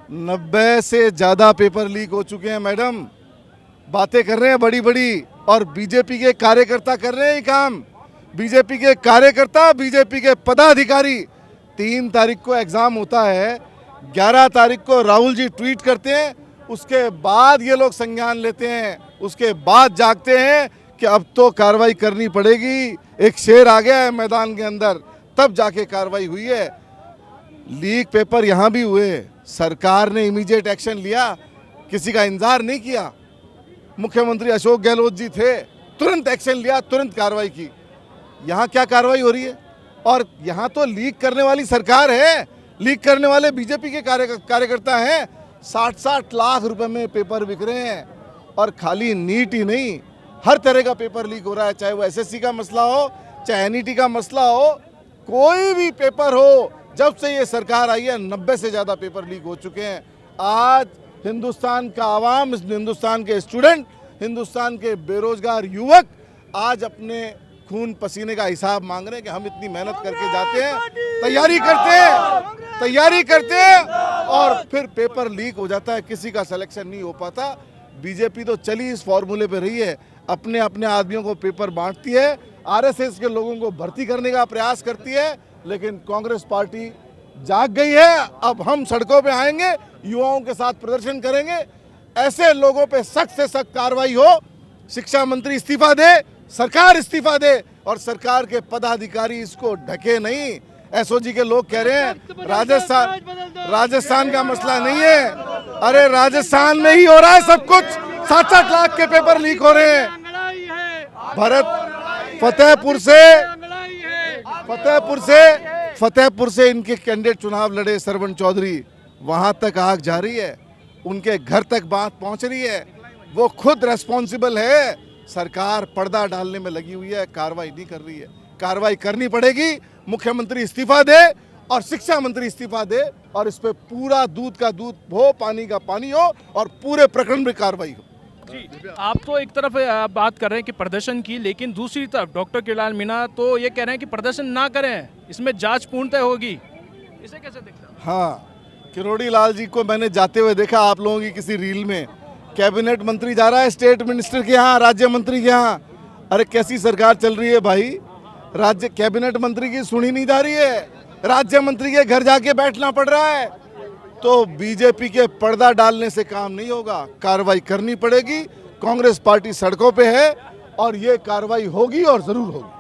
90 से ज़्यादा paper leak हो चुके हैं मैडम। बातें कर रहे हैं बड़ी बड़ी, और बीजेपी के कार्यकर्ता कर रहे हैं ये काम। बीजेपी के कार्यकर्ता, बीजेपी के पदाधिकारी। 3 तारीख को एग्ज़ाम होता है, 11 तारीख को राहुल जी ट्वीट करते हैं, उसके बाद ये लोग संज्ञान लेते हैं, उसके बाद जागते हैं कि अब तो कार्रवाई करनी पड़ेगी। एक शेर आ गया है मैदान के अंदर, तब जाके कार्रवाई हुई है। लीक पेपर यहाँ भी हुए, सरकार ने इमीडिएट एक्शन लिया, किसी का इंतजार नहीं किया। मुख्यमंत्री अशोक गहलोत जी थे, तुरंत एक्शन लिया, तुरंत कार्रवाई की। यहाँ क्या कार्रवाई हो रही है? और यहाँ तो लीक करने वाली सरकार है, लीक करने वाले बीजेपी के कार्यकर्ता हैं। 60-60 लाख रुपए में पेपर बिक रहे हैं, और खाली नीट ही नहीं, हर तरह का पेपर लीक हो रहा है, चाहे वो एसएससी का मसला हो, चाहे एनईटी का मसला हो, कोई भी पेपर हो। जब से ये सरकार आई है 90 से ज़्यादा पेपर लीक हो चुके हैं। आज हिंदुस्तान का आवाम, हिंदुस्तान के स्टूडेंट, हिंदुस्तान के बेरोजगार युवक आज अपने खून पसीने का हिसाब मांग रहे हैं कि हम इतनी मेहनत करके जाते हैं, तैयारी करते हैं और फिर पेपर लीक हो जाता है, किसी का सिलेक्शन नहीं हो पाता। बीजेपी तो चली इस फॉर्मूले पे रही है, अपने अपने आदमियों को पेपर बांटती है, आरएसएस के लोगों को भर्ती करने का प्रयास करती है, लेकिन कांग्रेस पार्टी जाग गई है। अब हम सड़कों पे आएंगे, युवाओं के साथ प्रदर्शन करेंगे, ऐसे लोगों पे सख्त से सख्त कार्रवाई हो। शिक्षा मंत्री इस्तीफा दे, सरकार इस्तीफा दे, और सरकार के पदाधिकारी इसको ढके नहीं। एसओजी के लोग कह रहे हैं राजस्थान का मसला नहीं है। अरे राजस्थान में ही हो रहा है सब कुछ, 60-60 लाख के पेपर लीक हो रहे हैं। फतेहपुर से इनके कैंडिडेट चुनाव लड़े सरवण चौधरी, वहां तक आग जा रही है, उनके घर तक बात पहुंच रही है। वो खुद रेस्पॉन्सिबल है, सरकार पर्दा डालने में लगी हुई है, कार्रवाई नहीं कर रही है। कार्रवाई करनी पड़ेगी, मुख्यमंत्री इस्तीफा दे और शिक्षा मंत्री इस्तीफा दे, और इस पे पूरा दूध का दूध हो, पानी का पानी हो, और पूरे प्रकरण में कार्रवाई हो। आप तो एक तरफ बात कर रहे हैं कि प्रदर्शन की, लेकिन दूसरी तरफ डॉक्टर किरलाल मीणा तो ये कह रहे हैं कि प्रदर्शन ना करें, इसमें जांच पूर्णतः होगी। इसे कैसे देखते हैं? हाँ, किरोड़ी लाल जी को मैंने जाते हुए देखा आप लोगों की किसी रील में। कैबिनेट मंत्री जा रहा है स्टेट मिनिस्टर के यहाँ, राज्य मंत्री के यहाँ। अरे कैसी सरकार चल रही है भाई, राज्य कैबिनेट मंत्री की सुनी नहीं जा रही है, राज्य मंत्री के घर जाके बैठना पड़ रहा है। तो बीजेपी के पर्दा डालने से काम नहीं होगा, कार्रवाई करनी पड़ेगी। कांग्रेस पार्टी सड़कों पे है, और ये कार्रवाई होगी और जरूर होगी।